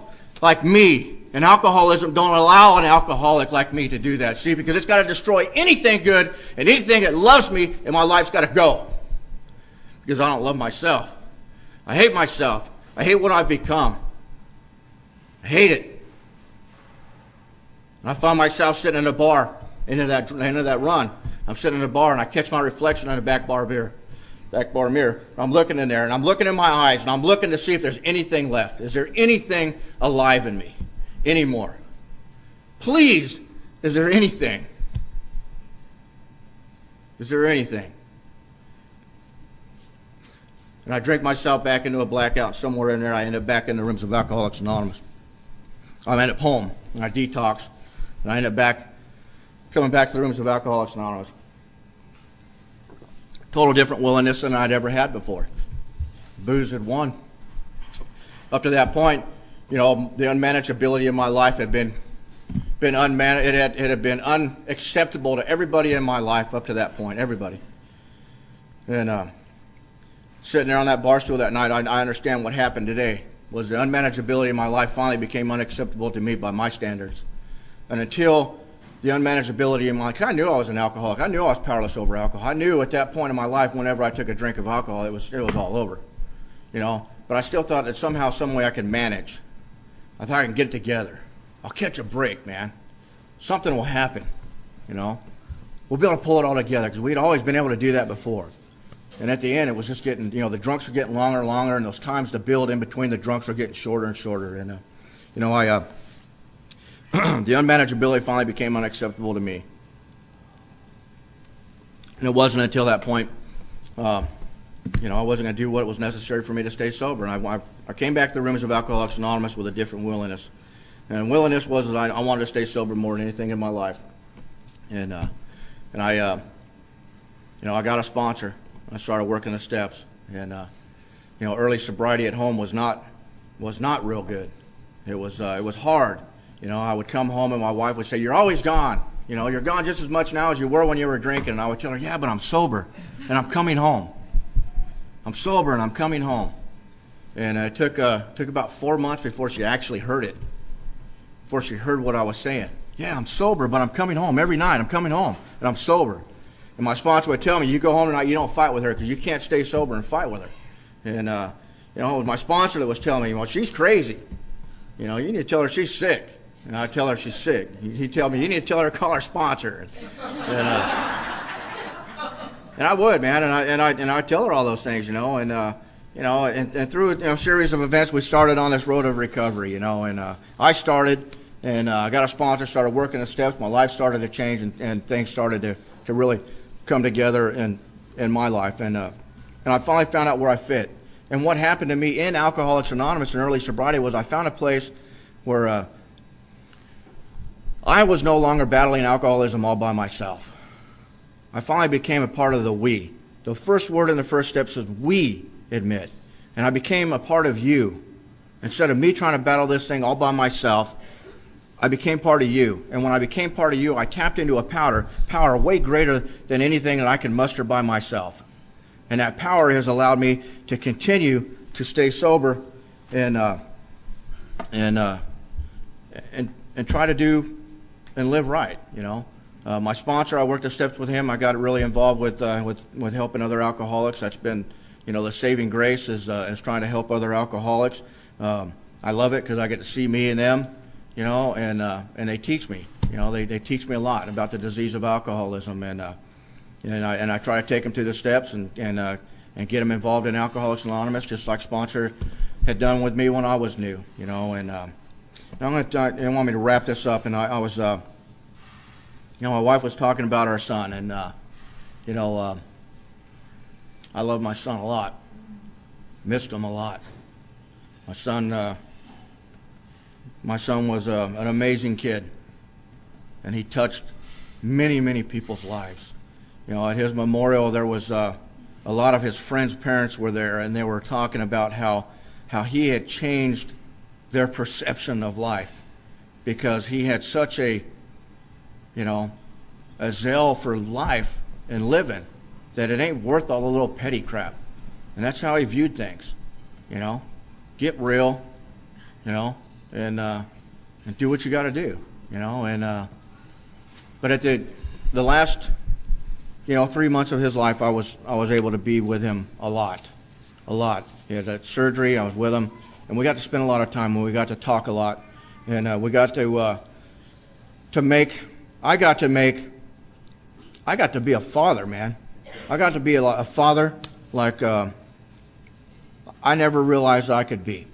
like me and alcoholism don't allow an alcoholic like me to do that. See, because it's got to destroy anything good, and anything that loves me in my life's got to go. Because I don't love myself. I hate myself. I hate what I've become. I hate it. And I found myself sitting in a bar, into that run. I'm sitting in a bar, and I catch my reflection on the back bar mirror. I'm looking in there, and I'm looking in my eyes, and I'm looking to see if there's anything left. Is there anything alive in me anymore? Please, is there anything? Is there anything? And I drink myself back into a blackout. Somewhere in there, I end up back in the rooms of Alcoholics Anonymous. I end up home, and I detox. And I ended up coming back to the rooms of Alcoholics Anonymous. Total different willingness than I'd ever had before. Booze had won. Up to that point, you know, the unmanageability of my life had been unmanaged. It had been unacceptable to everybody in my life up to that point. Everybody. And sitting there on that bar stool that night, I understand what happened today. Was the unmanageability of my life finally became unacceptable to me by my standards. And until the unmanageability in my life, I knew I was an alcoholic. I knew I was powerless over alcohol. I knew at that point in my life, whenever I took a drink of alcohol, it was all over. You know, but I still thought that somehow, some way I could manage. I thought I can get it together. I'll catch a break, man. Something will happen, you know. We'll be able to pull it all together because we'd always been able to do that before. And at the end, it was just getting, you know, the drunks were getting longer and longer, and those times to build in between the drunks were getting shorter and shorter. And, you know, the unmanageability finally became unacceptable to me. And it wasn't until that point, you know, I wasn't going to do what was necessary for me to stay sober. And I came back to the rooms of Alcoholics Anonymous with a different willingness. And willingness was that I wanted to stay sober more than anything in my life. And I, you know, I got a sponsor. I started working the steps. And, you know, early sobriety at home was not real good. It was hard. You know, I would come home and my wife would say, "You're always gone. You know, you're gone just as much now as you were when you were drinking." And I would tell her, "Yeah, but I'm sober and I'm coming home. I'm sober and I'm coming home." And it took about 4 months before she actually heard it, before she heard what I was saying. "Yeah, I'm sober, but I'm coming home every night. I'm coming home and I'm sober." And my sponsor would tell me, "You go home tonight, you don't fight with her because you can't stay sober and fight with her." And, you know, it was my sponsor that was telling me, "Well, she's crazy. You know, you need to tell her she's sick." And I'd tell her she's sick. He'd tell me, "You need to tell her to call her sponsor." And I would, man, and I'd tell her all those things, you know, and you know, and through a series of events, we started on this road of recovery, you know, and I started, and I got a sponsor, started working the steps, my life started to change, and things started to really come together in my life, and I finally found out where I fit. And what happened to me in Alcoholics Anonymous in early sobriety was I found a place where I was no longer battling alcoholism all by myself. I finally became a part of the we. The first word in the first step says we admit. And I became a part of you. Instead of me trying to battle this thing all by myself, I became part of you. And when I became part of you, I tapped into a power way greater than anything that I can muster by myself. And that power has allowed me to continue to stay sober and try to do and live right, you know. My sponsor, I worked the steps with him. I got really involved with helping other alcoholics. That's been the saving grace is trying to help other alcoholics. I love it because I get to see me and them, and they teach me. They teach me a lot about the disease of alcoholism, and I try to take them through the steps and get them involved in Alcoholics Anonymous, just like Sponsor had done with me when I was new, And they want me to wrap this up, and I was, my wife was talking about our son, and I love my son a lot, missed him a lot. My son was an amazing kid, and he touched many, many people's lives. At his memorial, there was a lot of his friends' parents were there, and they were talking about how he had changed their perception of life because he had such a zeal for life and living that it ain't worth all the little petty crap. And that's how he viewed things. Get real, and do what you got to do, but at the last 3 months of his life, I was able to be with him a lot. He had that surgery. I was with him, and we got to spend a lot of time, and we got to talk a lot, and we got to make. I got to be a father, man. I got to be a father like I never realized I could be,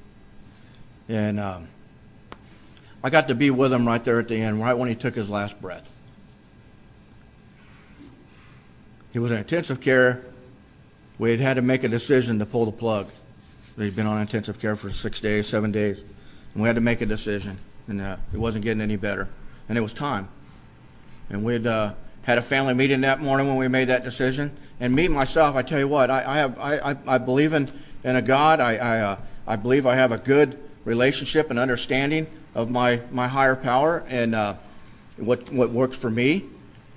and I got to be with him right there at the end, right when he took his last breath. He was in intensive care. We had to make a decision to pull the plug. He'd been on intensive care for 6 days, 7 days. And we had to make a decision. And it wasn't getting any better. And it was time. And we'd had a family meeting that morning when we made that decision. And me, myself, I tell you what, I believe in a God. I believe I have a good relationship and understanding of my higher power and what works for me.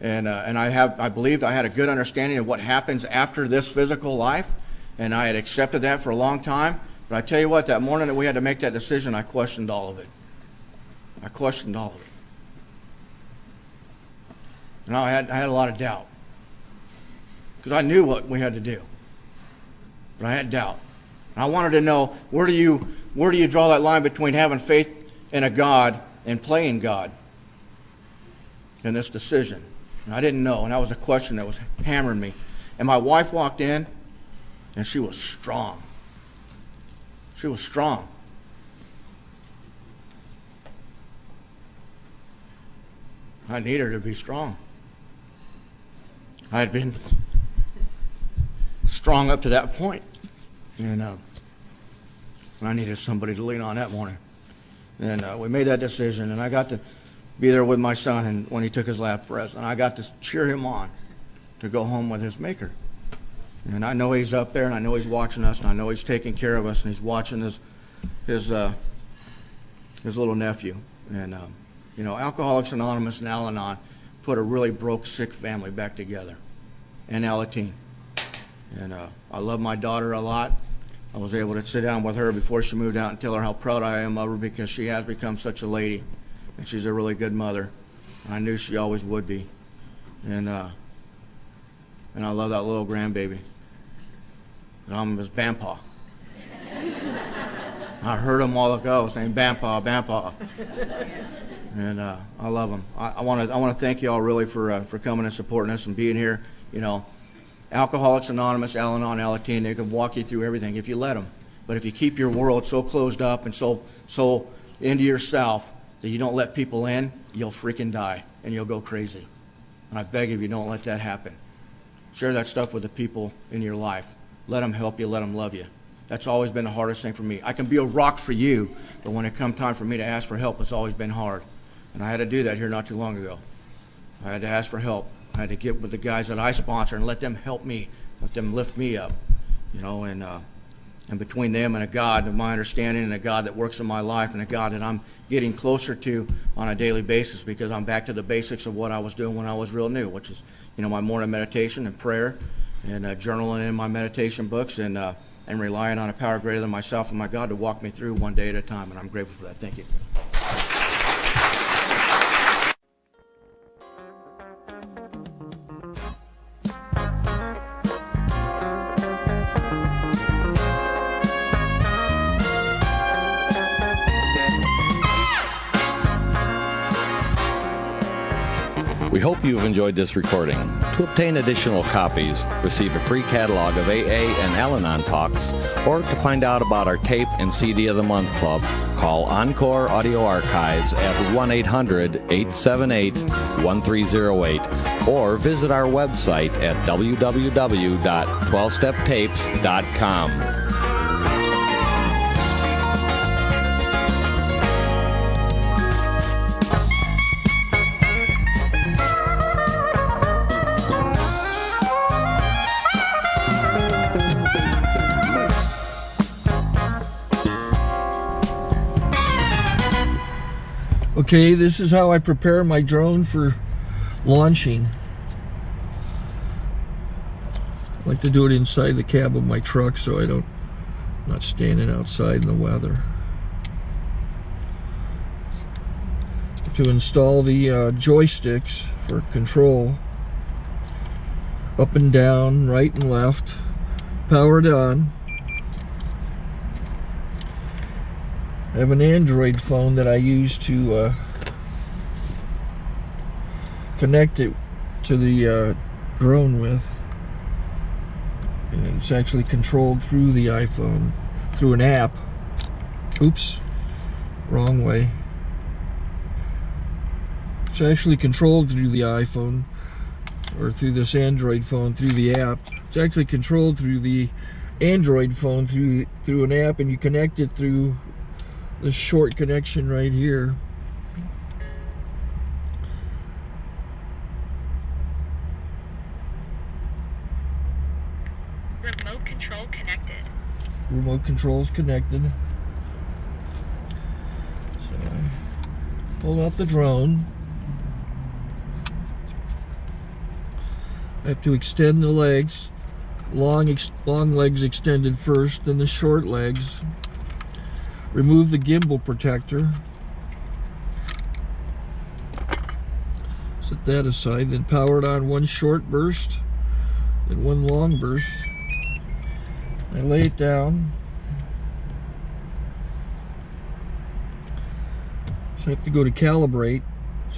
And I believed I had a good understanding of what happens after this physical life, and I had accepted that for a long time. But I tell you what, that morning that we had to make that decision, I questioned all of it. And I had a lot of doubt because I knew what we had to do, but I had doubt. And I wanted to know where do you draw that line between having faith in a God and playing God in this decision. And I didn't know, and that was a question that was hammering me. And my wife walked in, and she was strong. She was strong. I need her to be strong. I had been strong up to that point, and I needed somebody to lean on that morning. And we made that decision, and I got to be there with my son and when he took his last breath, and I got to cheer him on to go home with his maker. And I know he's up there, and I know he's watching us, and I know he's taking care of us, and he's watching his little nephew. And Alcoholics Anonymous and Al-Anon put a really broke, sick family back together, and Alateen. And I love my daughter a lot. I was able to sit down with her before she moved out and tell her how proud I am of her because she has become such a lady. And she's a really good mother. I knew she always would be. And I love that little grandbaby. And I'm his Bampa. I heard him while ago saying Bampa, Bampa. And I love him. I want to thank you all really for coming and supporting us and being here. Alcoholics Anonymous, Al-Anon, Alateen, they can walk you through everything if you let them. But if you keep your world so closed up and so into yourself that you don't let people in, you'll freaking die and you'll go crazy. And I beg of you, don't let that happen. Share that stuff with the people in your life. Let them help you, let them love you. That's always been the hardest thing for me. I can be a rock for you, but when it comes time for me to ask for help, it's always been hard. And I had to do that here not too long ago. I had to ask for help. I had to get with the guys that I sponsor and let them help me, let them lift me up, and between them and a God of my understanding and a God that works in my life and a God that I'm getting closer to on a daily basis because I'm back to the basics of what I was doing when I was real new, which is, my morning meditation and prayer and journaling in my meditation books and relying on a power greater than myself and my God to walk me through one day at a time, and I'm grateful for that. Thank you. We hope you've enjoyed this recording. To obtain additional copies, receive a free catalog of AA and Al-Anon talks, or to find out about our tape and CD of the Month Club, call Encore Audio Archives at 1-800-878-1308 or visit our website at www.12steptapes.com. Okay, this is how I prepare my drone for launching. I like to do it inside the cab of my truck so I'm not standing outside in the weather. To install the joysticks for control, up and down, right and left, powered on. I have an Android phone that I use to connect it to the drone with. And it's actually controlled through the iPhone, through an app. Oops, wrong way. It's actually controlled through the iPhone, or through this Android phone, through the app. It's actually controlled through the Android phone, through an app, and you connect it through this short connection right here. Remote control connected. Remote control's connected. So I pull out the drone. I have to extend the legs. Long legs extended first, then the short legs. Remove the gimbal protector. Set that aside, then power it on one short burst, then one long burst. I lay it down. So I have to go to calibrate.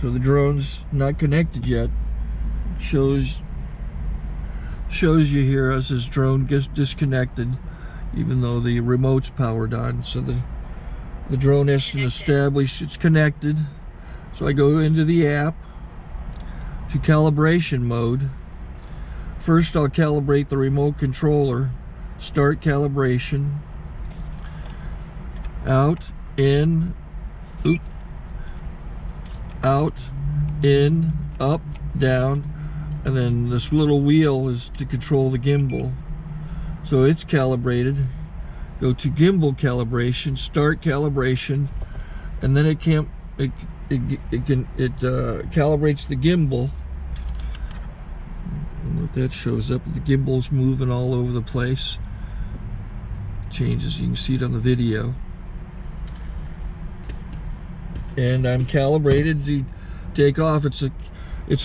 So the drone's not connected yet. It shows you here as this drone gets disconnected, even though the remote's powered on. So the drone has to establish it's connected. So I go into the app to calibration mode. First I'll calibrate the remote controller. Start calibration. Out, in, out, in, up, down, and then this little wheel is to control the gimbal. So it's calibrated. Go to gimbal calibration, start calibration, and then it calibrates the gimbal. I don't know if that shows up. The gimbal's moving all over the place. Changes, you can see it on the video. And I'm calibrated to take off. It's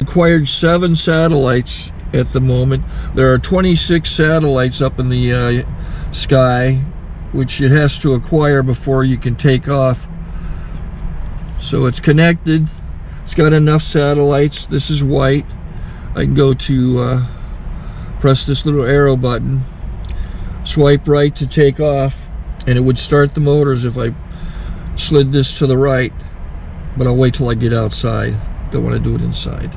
acquired 7 satellites at the moment. There are 26 satellites up in the sky, which it has to acquire before you can take off. So it's connected. It's got enough satellites. This is white. I can go to press this little arrow button, swipe right to take off, and it would start the motors if I slid this to the right. But I'll wait till I get outside. Don't want to do it inside.